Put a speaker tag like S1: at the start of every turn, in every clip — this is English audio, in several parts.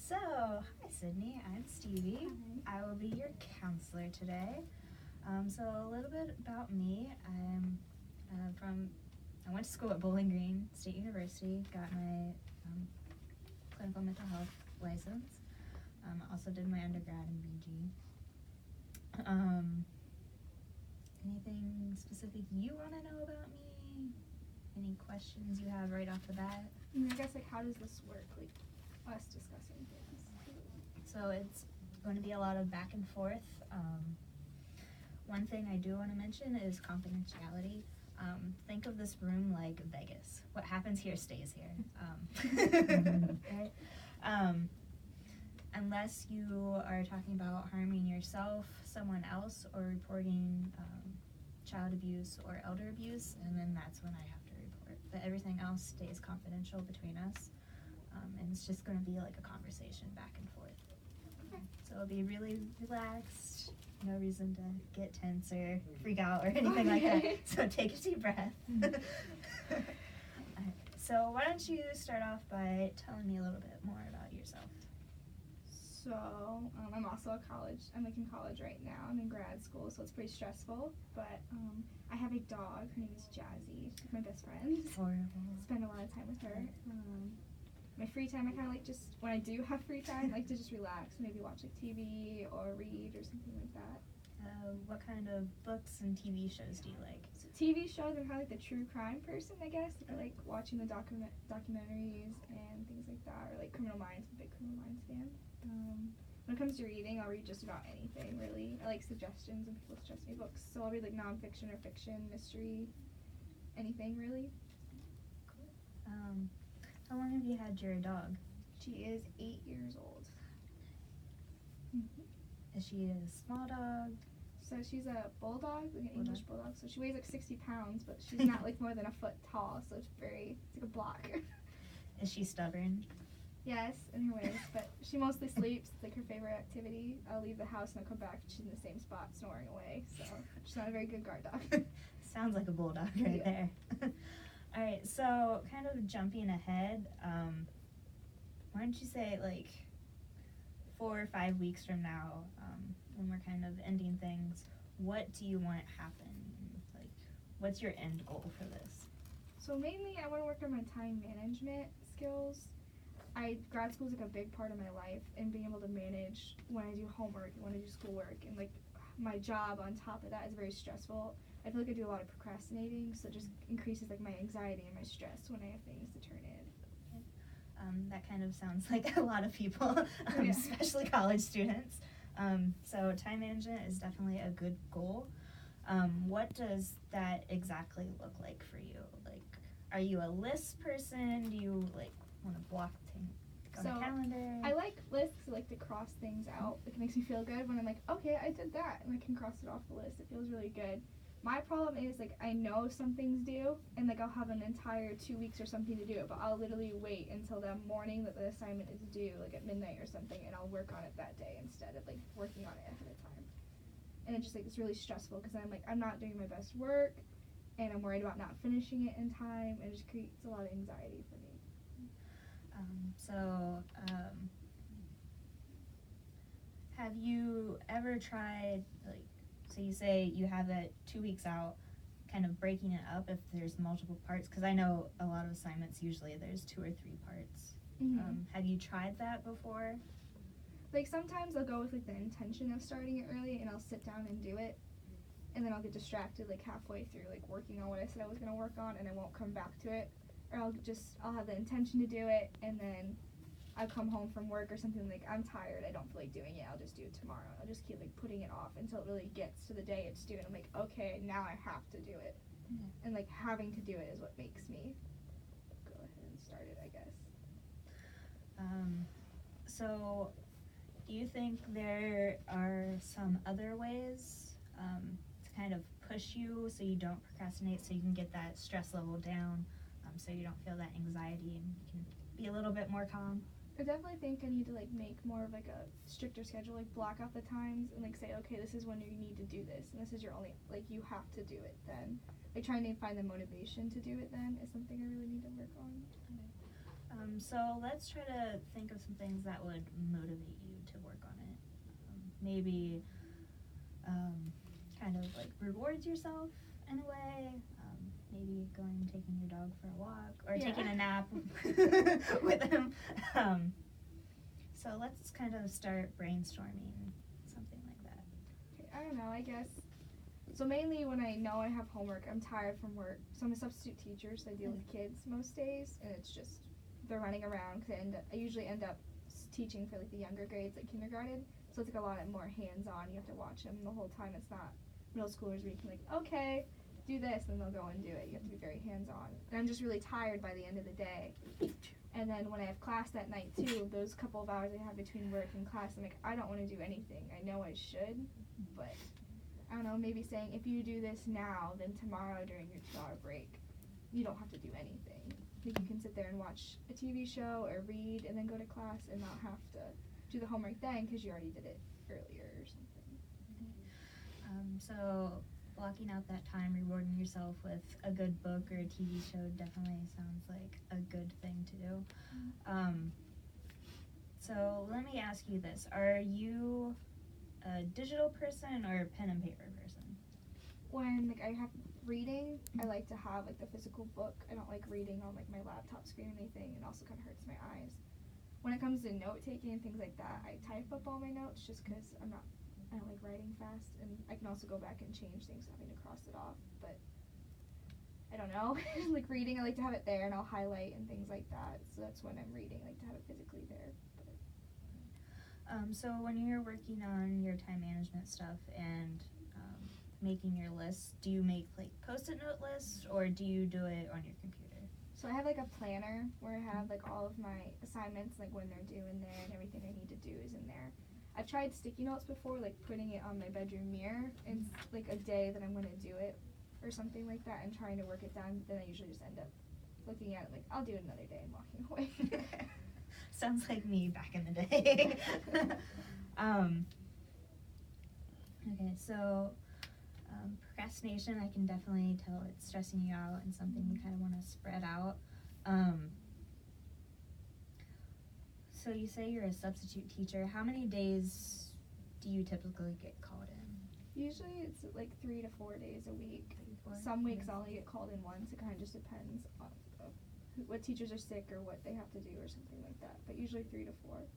S1: So, hi Sydney, I'm Stevie.
S2: Hi.
S1: I will be your counselor today. So a little bit about me. I went to school at Bowling Green State University, got my clinical mental health license. Also did my undergrad in BG. Anything specific you want to know about me? Any questions you have right off the bat?
S2: I guess, how does this work? Us discussing things.
S1: So it's going to be a lot of back and forth. One thing I do want to mention is confidentiality. Think of this room like Vegas. What happens here stays here. Right? Unless you are talking about harming yourself, someone else, or reporting child abuse or elder abuse, and then that's when I have to report. But everything else stays confidential between us, and it's just going to be like a conversation back and forth.
S2: Okay.
S1: So it'll be really relaxed, no reason to get tense or freak out or anything like that. So take a deep breath. Alright, so why don't you start off by telling me a little bit more about yourself?
S2: So, I'm also I'm in college right now. I'm in grad school, so it's pretty stressful. But I have a dog. Her name is Jazzy. She's my best friend.
S1: Horrible.
S2: Spend a lot of time with her. My free time, I kind of when I do have free time, to just relax, maybe watch TV or read or something like that.
S1: What kind of books and TV shows do you like?
S2: So TV shows, I'm kind of the true crime person, I guess. I like watching the documentaries and things like that, or Criminal Minds. I'm a big Criminal Minds fan. When it comes to reading, I'll read just about anything, really. I like suggestions when people suggest me books, so I'll read nonfiction or fiction, mystery, anything really.
S1: Cool. How long have you had your dog?
S2: She is 8 years old.
S1: Is she a small dog?
S2: So she's a bulldog, an English bulldog. So she weighs 60 pounds, but she's not more than a foot tall. So it's like a block.
S1: Is she stubborn?
S2: Yes, in her ways, but she mostly sleeps. It's her favorite activity. I'll leave the house and I'll come back. She's in the same spot, snoring away. So she's not a very good guard dog.
S1: Sounds like a bulldog right there. All right, so kind of jumping ahead, why don't you say 4 or 5 weeks from now, when we're kind of ending things, what do you want to happen? What's your end goal for this?
S2: So mainly I want to work on my time management skills. Grad school is a big part of my life, and being able to manage when I do homework and when I do schoolwork, and my job on top of that is very stressful. I feel I do a lot of procrastinating, so it just increases my anxiety and my stress when I have things to turn in.
S1: That kind of sounds like a lot of people, especially college students. So time management is definitely a good goal. What does that exactly look like for you? Are you a list person? Do you want to block things on a calendar?
S2: I like lists. I like to cross things out. It makes me feel good when I'm okay, I did that, and I can cross it off the list. It feels really good. My problem is I know some things due, and I'll have an entire 2 weeks or something to do it, but I'll literally wait until the morning that the assignment is due, at midnight or something, and I'll work on it that day instead of working on it ahead of time. And it's just it's really stressful because I'm not doing my best work, and I'm worried about not finishing it in time, and it just creates a lot of anxiety for me.
S1: Have you ever tried, so you say you have it 2 weeks out, kind of breaking it up if there's multiple parts? Because I know a lot of assignments, usually there's 2 or 3 parts.
S2: Mm-hmm.
S1: Have you tried that before?
S2: Sometimes I'll go with the intention of starting it early, and I'll sit down and do it, and then I'll get distracted halfway through working on what I said I was going to work on, and I won't come back to it. Or I'll have the intention to do it, and then I'll come home from work or something I'm tired, I don't feel like doing it, I'll just do it tomorrow. I'll just keep putting it off until it really gets to the day it's due, and I'm okay, now I have to do it. Mm-hmm. And having to do it is what makes me go ahead and start it, I guess.
S1: So do you think there are some other ways to kind of push you so you don't procrastinate, so you can get that stress level down, so you don't feel that anxiety and you can be a little bit more calm?
S2: I definitely think I need to make more of a stricter schedule, block out the times and say, okay, this is when you need to do this, and this is your only, you have to do it then. Trying to find the motivation to do it then is something I really need to work on.
S1: Okay. So let's try to think of some things that would motivate you to work on it. Maybe kind of like rewards yourself in a way. Maybe going and taking your dog for a walk or
S2: Yeah.
S1: taking a nap with him. So let's kind of start brainstorming something like that.
S2: Okay, I don't know, I guess. So mainly when I know I have homework, I'm tired from work. So I'm a substitute teacher, so I deal with kids most days, and it's just they're running around. Cause I usually end up teaching for like the younger grades, like kindergarten. So it's like a lot more hands-on. You have to watch them the whole time. It's not middle schoolers where you can like, okay, do this, and they'll go and do it. You have to be very hands-on. And I'm just really tired by the end of the day. And then when I have class that night too, those couple of hours I have between work and class, I'm like, I don't want to do anything. I know I should, but I don't know, maybe saying if you do this now, then tomorrow during your 2-hour break, you don't have to do anything. Like you can sit there and watch a TV show or read and then go to class and not have to do the homework then because you already did it earlier or something.
S1: So blocking out that time, rewarding yourself with a good book or a TV show definitely sounds like a good thing to do. So let me ask you this. Are you a digital person or a pen and paper person?
S2: When like I have reading, I like to have like the physical book. I don't like reading on like my laptop screen or anything. It also kind of hurts my eyes. When it comes to note taking and things like that, I type up all my notes just because I don't like writing fast, and I can also go back and change things having to cross it off. But I don't know, like reading, I like to have it there and I'll highlight and things like that. So that's when I'm reading, I like to have it physically there.
S1: So when you're working on your time management stuff and making your lists, do you make like post-it note lists or do you do it on your computer?
S2: So I have like a planner where I have like all of my assignments, like when they're due in there and everything I need to do is in there. I've tried sticky notes before, like putting it on my bedroom mirror and like a day that I'm going to do it or something like that and trying to work it down. Then I usually just end up looking at it like, I'll do it another day and walking away.
S1: Sounds like me back in the day. Okay, so procrastination, I can definitely tell it's stressing you out and something you kind of want to spread out. So you say you're a substitute teacher. How many days do you typically get called in?
S2: Usually it's like 3 to 4 days a week.
S1: 3 to 4?
S2: Some weeks I'll only get called in once. It kind of just depends on what teachers are sick or what they have to do or something like that. But usually 3 to 4.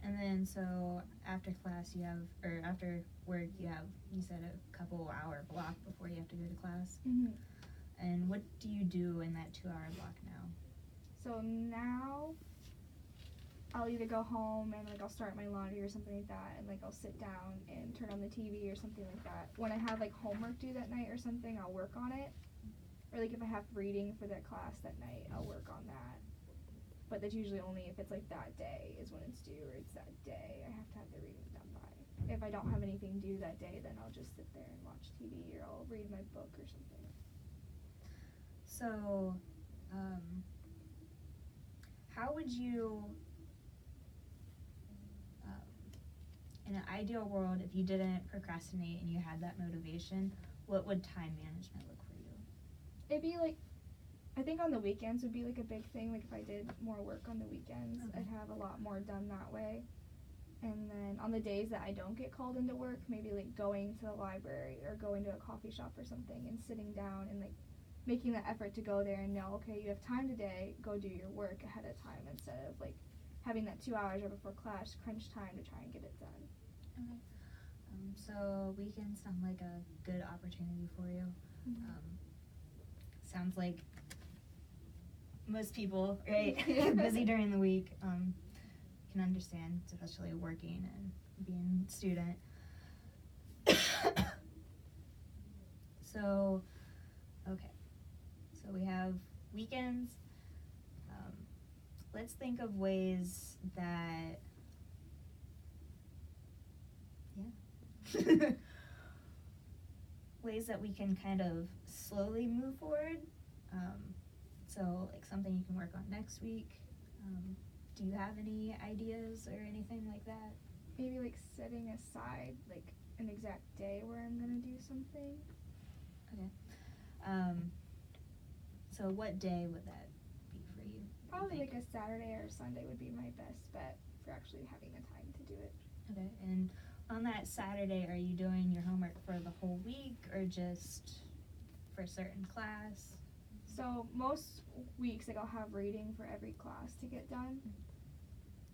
S1: And then so after class you have, or after work you have, you said a couple hour block before you have to go to class.
S2: Mm-hmm.
S1: And what do you do in that 2-hour block now?
S2: So now I'll either go home and like I'll start my laundry or something like that, and like I'll sit down and turn on the TV or something like that. When I have like homework due that night or something, I'll work on it. Or like if I have reading for that class that night, I'll work on that. But that's usually only if it's like that day is when it's due, or it's that day I have to have the reading done by. If I don't have anything due that day, then I'll just sit there and watch TV or I'll read my book or something.
S1: So, how would you, in an ideal world, if you didn't procrastinate and you had that motivation, what would time management look for you?
S2: It'd be like, I think on the weekends would be like a big thing. Like if I did more work on the weekends,
S1: Okay.
S2: I'd have a lot more done that way. And then on the days that I don't get called into work, maybe like going to the library or going to a coffee shop or something and sitting down and like making that effort to go there and know, okay, you have time today, go do your work ahead of time instead of like having that 2 hours right before class, crunch time to try and get it done.
S1: Okay. So weekends sound like a good opportunity for you. Sounds like most people, right, busy during the week, can understand, especially working and being a student. So, okay, so we have weekends. Let's think of ways that, ways that we can kind of slowly move forward. So like something you can work on next week. Do you have any ideas or anything like that?
S2: Maybe like setting aside like an exact day where I'm gonna do something.
S1: Okay. So what day would that be for you?
S2: Probably
S1: think?
S2: like a Saturday or a Sunday would be my best bet for actually having the time to do it.
S1: Okay, and on that Saturday, are you doing your homework for the whole week or just for a certain class?
S2: So most weeks, like, I'll have reading for every class to get done.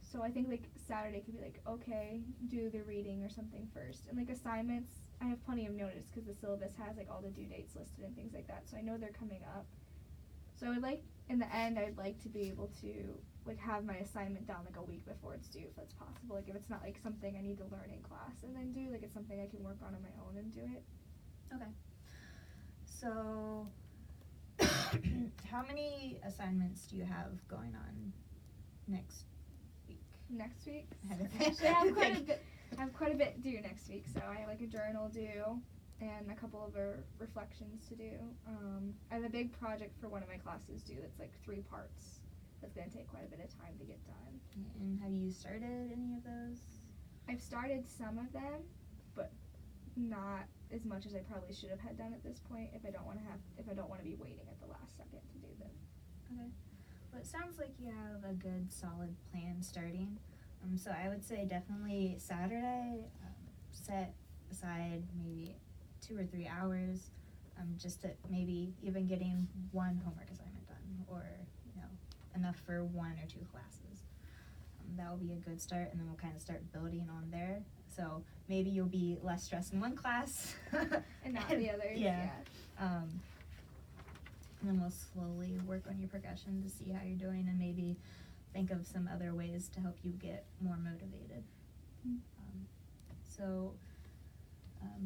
S2: So I think like Saturday could be like, okay, do the reading or something first, and like assignments, I have plenty of notice because the syllabus has like all the due dates listed and things like that. So I know they're coming up. So I would like, in the end, I'd like to be able to like have my assignment done like a week before it's due, if that's possible. Like if it's not like something I need to learn in class and then do, like it's something I can work on my own and do it.
S1: Okay. So, how many assignments do you have going on next week?
S2: Next week,
S1: I had to
S2: actually, I have
S1: think.
S2: quite a bit due next week. So I have like a journal due and a couple of reflections to do. I have a big project for one of my classes due that's like 3 parts. That's gonna take quite a bit of time to get done.
S1: And have you started any of those?
S2: I've started some of them, but not as much as I probably should have had done at this point. If I don't want to be waiting at the last second to do them.
S1: Okay. Well, it sounds like you have a good, solid plan starting. So I would say definitely Saturday, set aside maybe 2 or 3 hours, just to maybe even getting one homework assignment done, or enough for 1 or 2 classes. That will be a good start, and then we'll kind of start building on there. So maybe you'll be less stressed in one class
S2: and not the others. Yeah.
S1: And then we'll slowly work on your progression to see how you're doing, and maybe think of some other ways to help you get more motivated. So,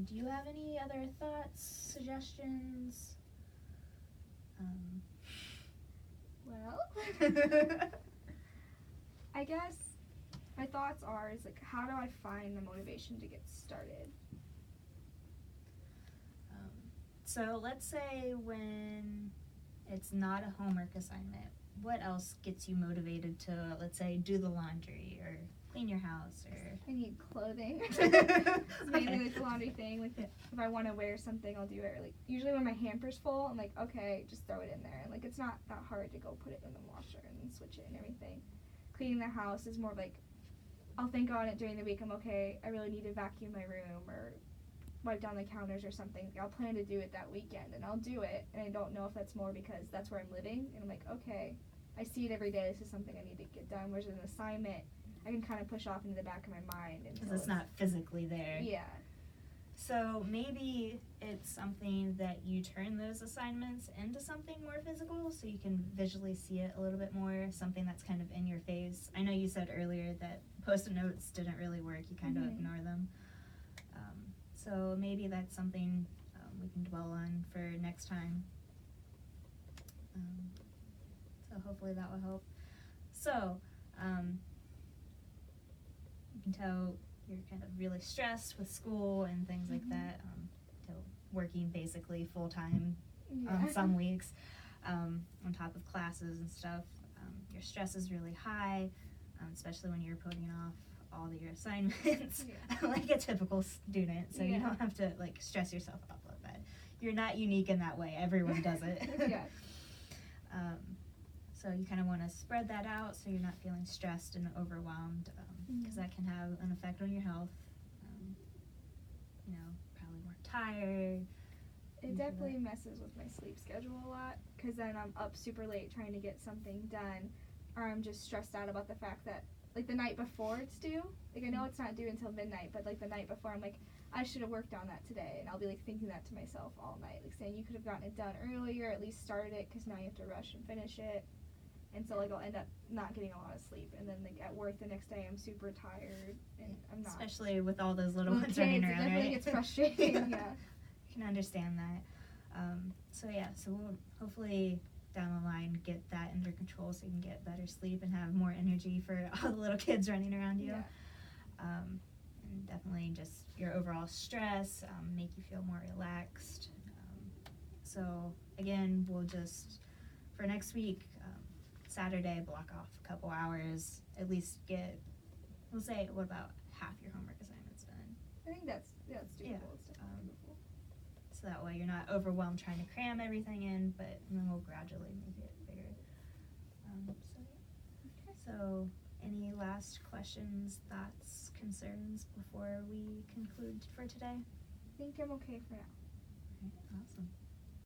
S1: do you have any other thoughts, suggestions?
S2: Well, I guess my thoughts are is like, how do I find the motivation to get started?
S1: So let's say when it's not a homework assignment, what else gets you motivated to, let's say, do the laundry or clean your house or...
S2: I need clothing. It's mainly like the laundry thing. Like if I want to wear something, I'll do it. Or, like usually when my hamper's full, I'm like, okay, just throw it in there. And like it's not that hard to go put it in the washer and switch it and everything. Cleaning the house is more like, I'll think on it during the week. I'm okay, I really need to vacuum my room or wipe down the counters or something. I'll plan to do it that weekend and I'll do it, and I don't know if that's more because that's where I'm living and I'm like, okay, I see it every day, this is something I need to get done. Whereas an assignment I can kind of push off into the back of my mind
S1: because it's not physically there.
S2: Yeah.
S1: So maybe it's something that you turn those assignments into something more physical, so you can visually see it a little bit more, something that's kind of in your face. I know you said earlier that post-it notes didn't really work, you kind of ignore them. So maybe that's something we can dwell on for next time. So hopefully that will help. So, you can tell you're kind of really stressed with school and things like that. Working basically full-time on some weeks, on top of classes and stuff. Your stress is really high, especially when you're putting off all of your assignments like a typical student, so you don't have to like stress yourself up like that. You're not unique in that way, everyone does it. So you kind of want to spread that out so you're not feeling stressed and overwhelmed, because that can have an effect on your health. Probably more tired.
S2: It definitely messes with my sleep schedule a lot, because then I'm up super late trying to get something done, or I'm just stressed out about the fact that like the night before it's due, like I know it's not due until midnight, but like the night before I'm like, I should have worked on that today, and I'll be like thinking that to myself all night, like saying you could have gotten it done earlier, at least started it, because now you have to rush and finish it. And so like I'll end up not getting a lot of sleep, and then like at work the next day I'm super tired and I'm not.
S1: Especially with all those little ones running around,
S2: it definitely
S1: right?
S2: gets frustrating. Yeah.
S1: I can understand that. So we'll hopefully down the line get that under control so you can get better sleep and have more energy for all the little kids running around you. And definitely just your overall stress, make you feel more relaxed. So again, we'll just, for next week, Saturday, block off a couple hours, at least get, we'll say, what about half your homework assignments done?
S2: I think that's doable. It's definitely doable.
S1: So that way you're not overwhelmed trying to cram everything in, but then we'll gradually make it bigger. So So, any last questions, thoughts, concerns before we conclude for today?
S2: I think I'm okay for now.
S1: Okay, awesome.